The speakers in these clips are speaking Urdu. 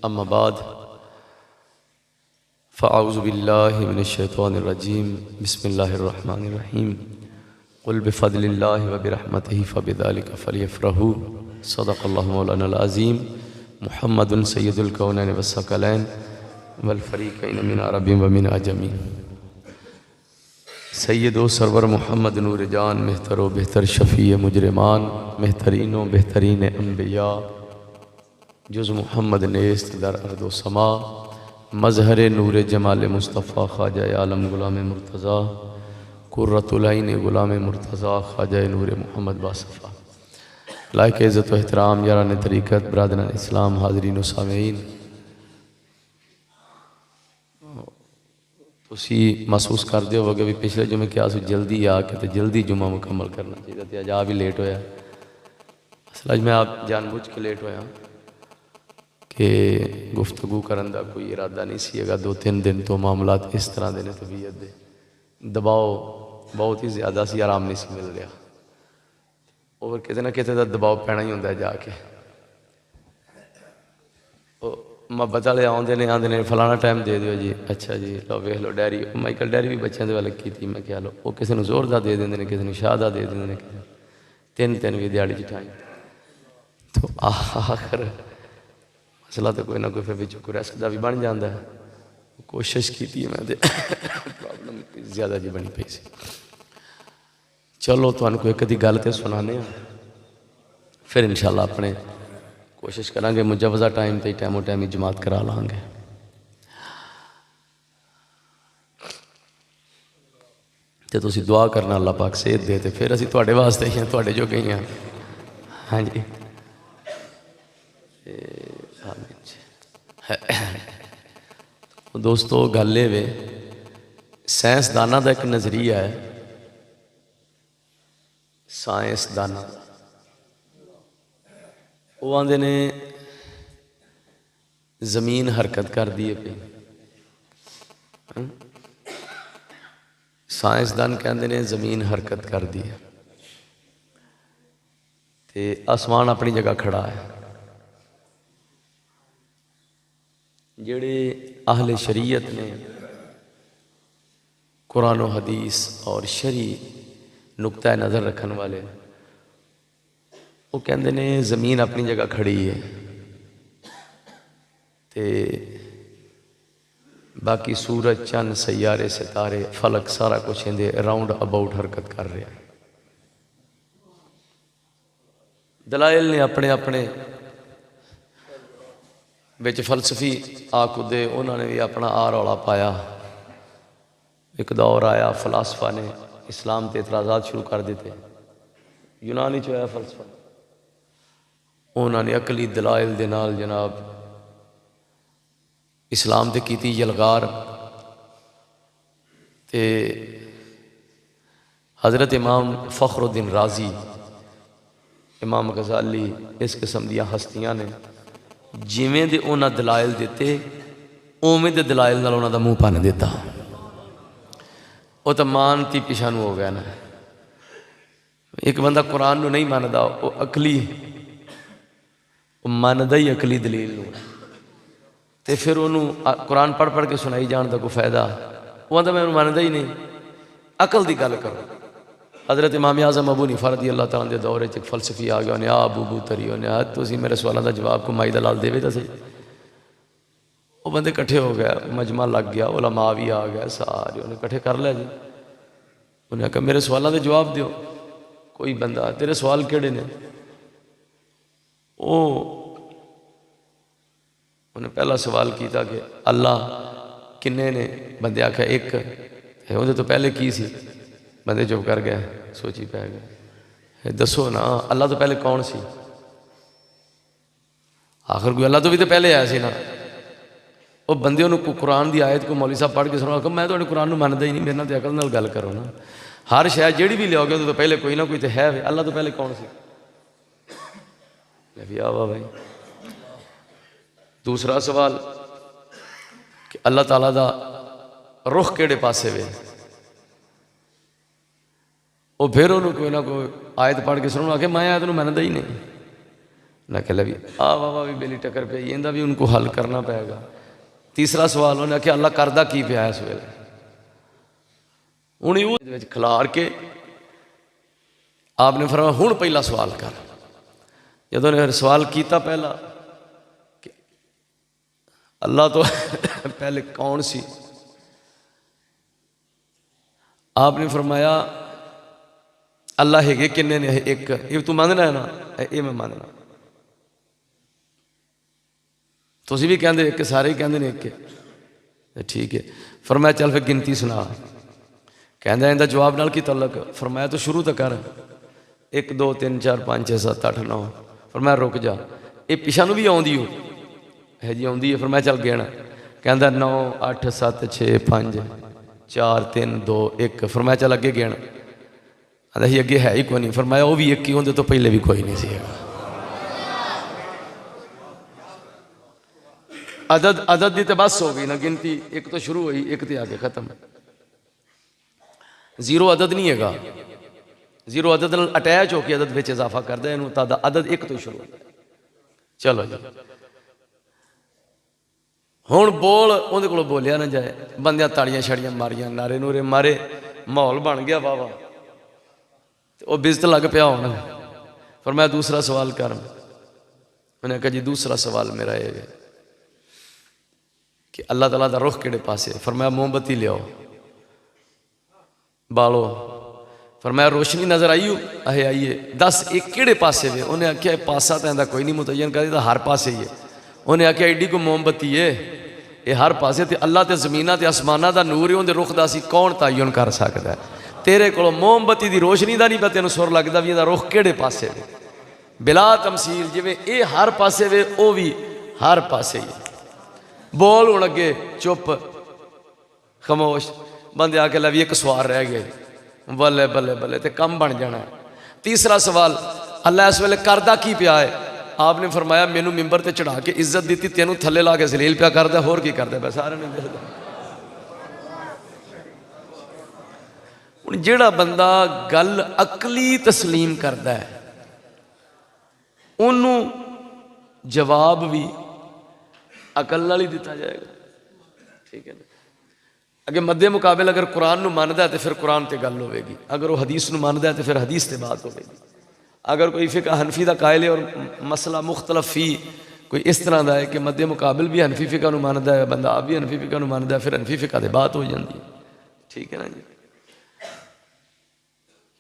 اما بعد فاعوذ باللہ من الشیطان الرجیم بسم اللہ الرحمن الرحیم قل بفضل اللہ وبرحمتہ فبذلک فلیفرحوا صدق اللہ مولانا العظیم محمد سید الکونین والثقلین والفریقین من عرب ومن عجم سید و سرور محمد نور جان مہتر و بہتر شفیع مجرمان مہترین و بہترین انبیاء جز محمد نیست در ارض و سما مظہر نور جمال مصطفیٰ خواجہ عالم غلام مرتضیٰ قرۃ العین غلام مرتضیٰ خواجہ نور محمد باصفا لائق عزت و احترام یاران طریقت برادران اسلام حاضرین و سامعین، تسی محسوس کر دے ہوگا بھی پچھلے جمعے کیا سو جلدی آ کے جلدی جمعہ مکمل کرنا چاہیے تھا، آج بھی لیٹ ہویا اصل اج میں آپ جان بوجھ کے لیٹ ہویا کہ گفتگو کرن دا کوئی ارادہ نہیں سی گا، 2-3 دن تو معاملات اس طرح دے نے طبیعت دے دباؤ بہت ہی زیادہ سی، آرام نہیں سی مل رہا اور کتے نہ کتے دا دباؤ پینا ہی ہوندہ ہے جا کے محبت والے آدھے نے فلانا ٹائم دے دیو جی، اچھا جی لو ویکھ لو ڈائری، مائیکل ڈائری بھی بچوں دے والے کی تھی، میں کیا لو وہ کسی نے زور دا دے دیندے نے، کسی نے شاہ دا دے دیندے نے، تین بھی دیہڑی چٹھائی تو آخر مسئلہ تو کوئی نہ کوئی پھر بچوں کو ریسک دا بھی بن جاندہ ہے، کوشش کی تھی میں دے پرابلم زیادہ جی بنی پی سی۔ چلو تو ان کو ایک دی گالتے سنانے ہیں پھر انشاءاللہ اپنے کوشش کریں گے مجوزہ ٹائم تے ٹائم و ٹائم جماعت کرا لیں گے۔ تے تسی دعا کرنا اللہ پاک صحت دے تے پھر اسی تواڈے واسطے ہی ہیں، تواڈے جو گئی ہیں، ہاں جی دوستو گلے وے سائنس دانا دا ایک نظریہ ہے، سائنس دانا وہ آندے نے زمین حرکت کر دیے پہ، سائنسدان کہندے نے زمین حرکت کر دی تے آسمان اپنی جگہ کھڑا ہے۔ جڑے اہل شریعت نے قرآن و حدیث اور شرعی نقطہ نظر رکھن والے وہ کہندے نے زمین اپنی جگہ کھڑی ہے تے باقی سورج چند سیارے ستارے فلک سارا کچھ اندے راؤنڈ اباؤٹ حرکت کر رہے ہیں۔ دلائل نے اپنے اپنے بچ فلسفی آکدے انہوں نے بھی اپنا رولا پایا، ایک دور آیا فلاسفہ نے اسلام تے اعتراضات شروع کر دیتے، یونانی چویا فلسفہ انہوں نے عقلی دلائل دے نال جناب اسلام تے کیتی یلغار تے حضرت امام فخر الدین رازی، امام غزالی، اس قسم دیاں ہستیاں نے جیویں دے انہاں دلائل دیتے اوویں دے دلائل نال انہاں دا منہ پن دیتا، وہ تو مانتی پیشانو ہو گیا نا۔ ایک بندہ قرآن نو نہیں ماندا وہ عقلی وہ ماندا ہی عقلی دلیل نو تے پھر انہوں قرآن پڑھ پڑھ کے سنائی جان دا کوئی فائدہ، وہ آندا میں ماندا ہی نہیں، عقل دی گل کرو۔ حضرت امام اعظم ابو حنیفہ رضی اللہ تعالیٰ دے دورے ایک فلسفی آ گیا، انہیں ابو تری انہیں تسی میرے سوالاں دا جواب کو مائی دلال دے تے سی، وہ بندے کٹھے ہو گیا، مجمع لگ گیا، علماء بھی آ گیا، سارے انہیں کٹھے کر لیا جی، انہیں کہا میرے سوالاں دے جواب دیو، کوئی بندہ تیرے سوال کیڑے نے؟ انہیں پہلا سوال کیتا کہ اللہ کنے نے؟ بندے آکھا ایک ہے، وہ تو پہلے کی سی؟ بندے چپ کر گئے، سوچی پہ گئے، دسو نا اللہ تو پہلے کون سی؟ آخر کوئی اللہ تو بھی تو پہلے آیا سی نا۔ وہ بندے انہوں قرآن دی آیت کو مولوی صاحب پڑھ کے سنو، کہ میں تو قرآن نو ماندا ہی نہیں، میرے نال تے عقل نال گل کرو نا، ہر شاید جیڑی بھی لیاؤ گے تو پہلے کوئی نہ کوئی تو ہے، اللہ تو پہلے کون سی؟ میں بھی آوا بھائی۔ دوسرا سوال کہ اللہ تعالیٰ دا رخ کیڑے پاسے وے؟ وہ پھر انہوں کوئی نہ کوئی آیت پڑھ کے سنو کہ میں آیت نو ماندا ہی نہیں، انہیں کہ بھی بابا بھی بیلی ٹکر پہ یہ بھی ان کو حل کرنا پائے گا۔ تیسرا سوال انہیں کہ اللہ کردہ کی پیا اس ویلے، انہیں وہ کھلار کے آپ نے فرمایا ہوں پہلا سوال کر۔ جدوں نے سوال کیتا پہلا کہ اللہ تو پہلے کون سی، آپ نے فرمایا اللہ ہے کنے نے ایک، یہ تو ماننا ہے نا، یہ میں ماننا، تو اسی بھی کہندے ایک، سارے ہی کہندے نے ایک، ٹھیک ہے۔ فرمایا چل پھر گنتی سنا، کہندہ اندہ جواب نال کی تعلق، فرمایا تو شروع تک کر، 1 2 3 4 5 6 7 8 9، فرمایا رک جا، یہ پیچھا نو بھی آؤندی ہو ہے جی آؤندی ہے، فرمایا چل گینا، کہندہ 9 8 7 6 5 4 3 2 1، فرمایا چل اگے گینا، آدھا ہی اگے ہے ہی کوئی نہیں، فرمایا وہ بھی ایک ہی ہوندے تو پہلے بھی کوئی نہیں سی گا۔ عدد دی تے بس ہو گئی نا، گنتی ایک تو شروع ہوئی، ایک تے آگے ختم، زیرو عدد نہیں ہے گا، زیرو عدد اٹیچ ہو کے عدد بچ اضافہ کر دے، انہوں تا دا عدد ایک تو شروع ہوتا ہے۔ چلو جی ہون بول اندھے کو بولیا نہ جائے، بندیاں تاڑیاں شڑیاں ماریاں، نعرے نورے مارے، ماحول بن گیا بابا، وہ بزت لگ پیا ہونا۔ فرمایا دوسرا سوال کر، انہیں کہا جی دوسرا سوال میرا یہ ہے کہ اللہ تعالیٰ دا رخ کیڑے پاسے، فرمایا موم بتی لے آؤ بالو، فرمایا روشنی نظر آئی ہو، آئیے، 10 ایک کیڑے پاسے ہوئے، انہیں آکھیا پاسا تو اندہ کوئی نہیں متعین کر دیتا، ہر پاسے ہی ہے، انہیں آکھیا ایڈی کو موم بتی ہے، یہ ہر پاسے تے اللہ تے زمینہ تے اسمانہ دا نور ہے، اندھے رخ دا سی کون تعین کر سکتا ہے، تیرے کو موم بتی دی روشنی دا نہیں پتہ انہوں سور لگتا بھی اندھا رخ کیڑے پاسے ہوئے، بلا تمثیل جویں اے ہر پاسے ہوئے او بھی ہر پاسے ہی بول ہو لگے، چپ خاموش، بندے آکے لوی ایک سوار رہ گئے، بلے بلے بلے تے کم بن جانا ہے۔ تیسرا سوال اللہ اس ویلے کردہ کی پیا ہے، آپ نے فرمایا مینوں ممبر تے چڑھا کے عزت دیتی، تینوں تھلے لا کے ذلیل پیا کردہ، ہور کی کردہ ہے، سارے نے دیکھ دیا۔ جیڑا بندہ گل عقلی تسلیم کردہ ہے انہوں جواب بھی عقل نال ہی دیتا جائے گا، ٹھیک ہے نا۔ اگر مدے مقابل اگر قرآن نو ماندا ہے تو پھر قرآن تے گل ہوئے گی، اگر وہ حدیث نو ماندا ہے تو پھر حدیث تے بات ہوئے گی، اگر کوئی فقہ حنفی دا قائل ہے اور مسئلہ مختلف فی کوئی اس طرح دا ہے کہ مدے مقابل بھی حنفی فقہ نو ماندا ہے، بندہ آپ بھی حنفی فقہ نو ماندا ہے، پھر حنفی فقہ دے بات ہو جاندی ہے، ٹھیک ہے نا جی۔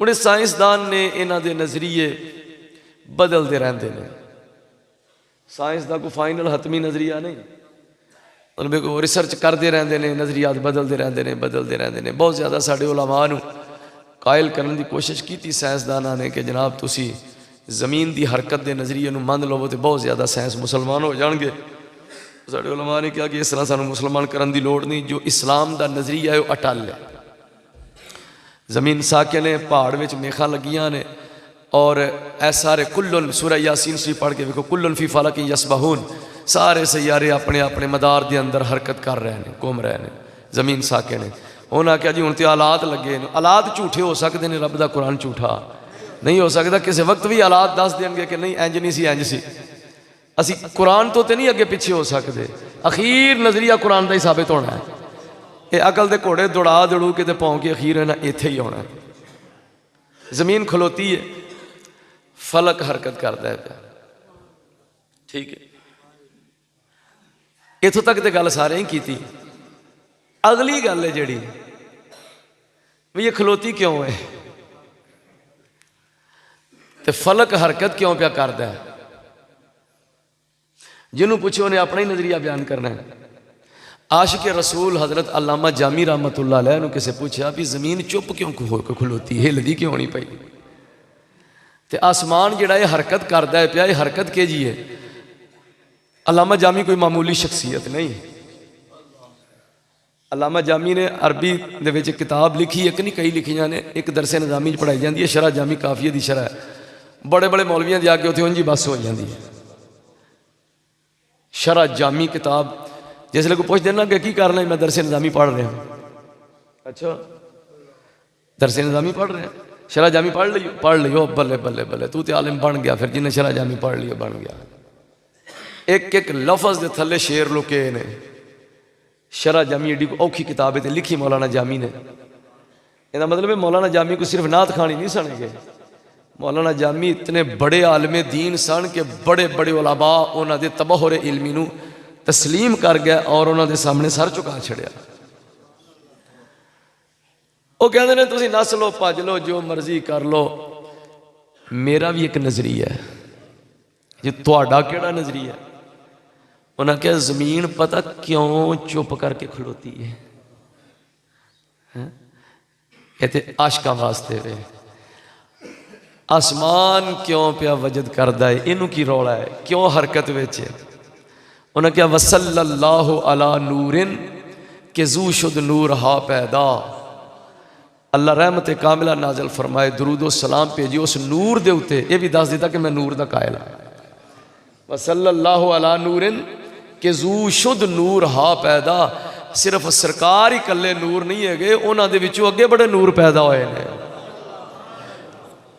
انہیں سائنسدان نے انہاں دے نظریے بدل دے رہندے نے، سائنس دا کو فائنل حتمی نظریہ نہیں، ان میں کو ریسرچ کر دے رہندے نے، نظریات بدل دے رہندے نے، بدل دے رہندے نے۔ بہت زیادہ ساڑھے علماء نو قائل کرنے دی کوشش کی تھی سائنسدانہ نے کہ جناب تسی زمین دی حرکت دے نظریے نو مان لو تے بہت زیادہ سائنس مسلمان ہو جان گے۔ ساڑھے علماء نے کہا کہ اس طرح سانو مسلمان کرن دی لوڑ نہیں، جو اسلام دا نظریہ ہے وہ اٹل ہے، زمین ساکن ہے، پہاڑ وچ میخاں لگیاں نے، اور اے سارے کلن سورہ یاسین سے پڑھ کے دیکھو کلن فی فلک یسبحون، سارے سیارے اپنے اپنے مدار دے اندر حرکت کر رہے ہیں، گھوم رہے ہیں، زمین ساکن ہے۔ انہاں کہا جی ہن تے آلات لگے ہیں، آلات جھوٹے ہو سکتے ہیں، رب دا قرآن جھوٹا نہیں ہو سکتا، کسی وقت بھی آلات دس دیں گے کہ نہیں انج نہیں سی انج سی، اسی قرآن تو تے نہیں اگے پیچھے ہو سکتے، اخیر نظریہ قرآن دا ہی ثابت ہونا ہے۔ یہ عقل دے گھوڑے دوڑا دوڑو کے تے پاؤں کے اخیر ہے نا ایتھے ہی ہونا ہے۔ زمین کھلوتی ہے، فلک حرکت کرتا ہے، ٹھیک ہے، اتھوں تک تے گل سارے ہی کی تھی۔ اگلی گل ہے جڑی یہ کھلوتی کیوں ہے تے فلک حرکت کیوں پیا کرتا ہے، جنہوں پوچھو انہیں اپنا ہی نظریہ بیان کرنا ہے۔ عاشق رسول حضرت علامہ جامی رحمت اللہ علیہ نے کسے پوچھا بھی زمین چپ کیوں کھلوتی ہے، ہلدی کیوں نہیں پئی، تے آسمان جڑا یہ حرکت کرتا ہے پیا، یہ حرکت کے جی ہے۔ علامہ جامی کوئی معمولی شخصیت نہیں، علامہ جامی نے عربی دے وچ کتاب لکھی، ایک نہیں کئی لکھیاں نے، ایک درس نظامی پڑھائی جاندی ہے، شرح جامی کافیہ دی شرح ہے، بڑے بڑے مولویاں دی آگے ہوتے ہیں جی بس ہو جاندی ہے۔ شرح جامی کتاب جس لئے کو پوچھ دینا کہ کی کرنا ہے، میں درس نظامی پڑھ رہے ہیں، اچھا درس نظامی پڑھ رہے ہیں، شرح جامی پڑھ لیو بلے بلے بلے تو تے عالم بن گیا. پھر جنہیں شرح جامی پڑھ لیو بن گیا. ایک ایک لفظ دے تھلے شیر لکے نے. شرح جامی ایڈی کو اوکھی کتاب تے لکھی مولانا جامی نے. یہ مطلب ہے مولانا جامی کو صرف نعت کھانی نہیں سنے گے. مولانا جامی اتنے بڑے عالم دین سن کہ بڑے بڑے علماء انہوں دے تبہر علمی نو تسلیم کر گیا اور انہوں دے سامنے سر چکا چھڑیا. وہ کہتے ہیں تسی نس لو پج لو جو مرضی کر لو. میرا بھی ایک نظریہ ہے. جی تہاڈا کیڑا نظریہ ہے؟ انہوں نے کہا زمین پتہ کیوں چپ کر کے کھڑوتی ہے؟ کہتے عاشقاں واسطے وے. آسمان کیوں پیا وجد کردہ ہے؟ انہوں کی روڑا ہے کیوں حرکت ویچے؟ انہوں نے کہا وصل اللہ علی نورن کہ زو شد نور ہا پیدا. اللہ رحمت کاملہ نازل فرمائے درود و سلام پیجی اس نور دے ہوتے. یہ بھی دس دیتا کہ میں نور دا قائل ہوں. وصل اللہ علی نورن کہ زو شد نور ہا پیدا. صرف سرکار ہی کلے نور نہیں ہے گے انہاں دے وچوں اگے بڑے نور پیدا ہوئے نے.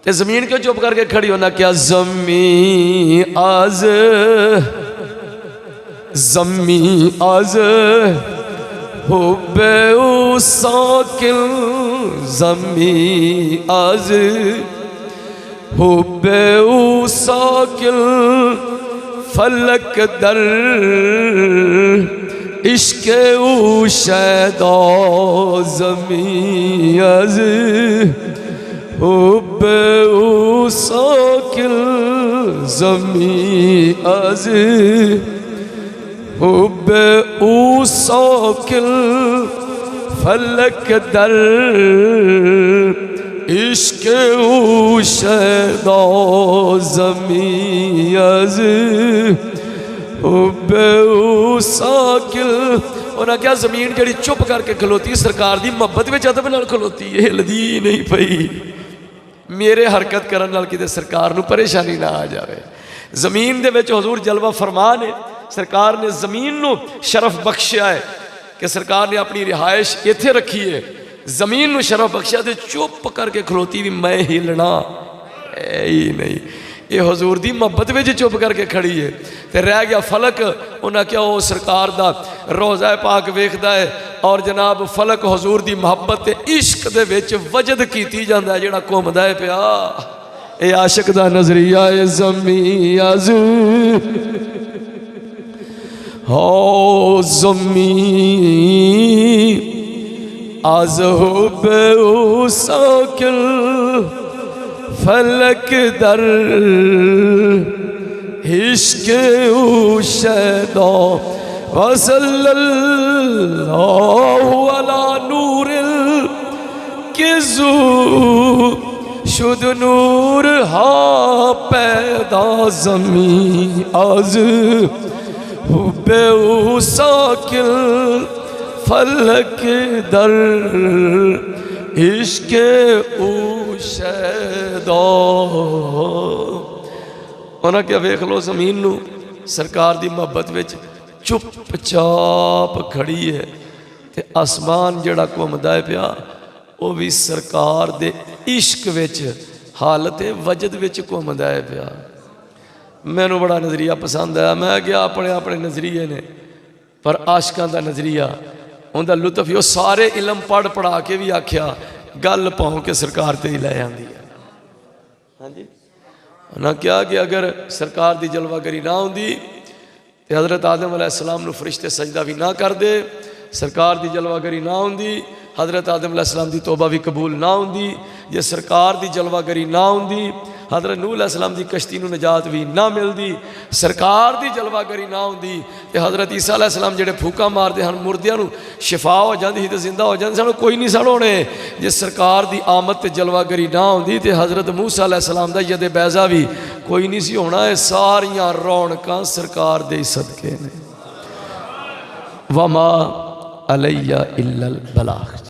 تے زمین کیوں چپ کر کے کھڑی ہونا؟ کیا زمین آز حب او ساکن زمین آز حب او ساکن فلک در عشق او شیدا زمین آز حب او ساکن زمین آز حب او ساکن فلک در عشق او شیدا زمین آز حب او ساکن. انہاں کیا زمین جڑی چپ کر کے کھلوتی سرکار دی محبت وچ ادب نال کھلوتی ہے. ہلدی نہیں پئی. میرے حرکت کرن نال کتے سرکار نو پریشانی نہ آ جاوے. زمین دے وچ حضور جلوہ فرما نے سرکار نے زمین نو شرف بخشیا ہے کہ سرکار نے اپنی رہائش ایتھے رکھی ہے. زمین نو شرف بخشیا تے چپ کر کے کھلوتی بھی میں ہلنا ہی نہیں. یہ حضور دی محبت وچ چپ کر کے کھڑی ہے. تے رہ گیا فلک. انہاں کیا وہ سرکار دا روضہ پاک ویکھدا ہے اور جناب فلک حضور دی محبت تے عشق دے وچ وجد کیتی جاندا ہے جڑا گھومدا ہے پیا. اے عاشق دا نظریہ اے زمین آز ہو زمین آز حب او ساکن فلک در عشق او شیدا وصل اللہ علی نور کہ زو شد نور ہا پیدا زمین آز حب او ساکن فلک در عشق او شیدا. انہاں کیا ویکھ لو زمین نو سرکار دی محبت وچ چپ چاپ کھڑی ہے تے آسمان جڑا گھومدا ہے پیا وہ بھی سرکار دے عشق وچ حالت وجد وچ گھومدا ہے پیا. مینوں بڑا نظریہ پسند آیا. میں گیا اپنے نظریے نے پر عاشقاں دا نظریہ ان دا لطف یہ سارے علم پڑھ پڑھا کے بھی آکھیا گل پاؤں کے سرکار تے ہی لے آندی ہے. ہاں جی انہاں کیا کہ اگر سرکار دی جلوہ گری نہ ہوندی تے حضرت آدم علیہ السلام نو فرشتے سجدہ بھی نہ کر دے. سرکار دی جلوہ گری نہ ہوندی حضرت آدم علیہ السلام دی توبہ بھی قبول نہ ہوندی. جے سرکار دی جلوہ گری نہ ہوندی حضرت نوح علیہ السلام دی کشتی نو نجات بھی نہ ملدی. سرکار دی جلوہ گری نہ ہوندی تے حضرت عیسیٰ علیہ السلام جڑے پھوکا مار دے ہن مردیاں نو شفا ہو جاندی تے زندہ ہو جاندے سن کوئی نہیں سن ہونے. جے سرکار دی آمد تے جلوہ گری نہ ہوندی تے حضرت موسیٰ علیہ السلام دا ید بیضا بھی کوئی نہیں سی ہونا. ہے ساریاں رونقاں سرکار دے صدقے نے. وما علیہ الا البلاغ.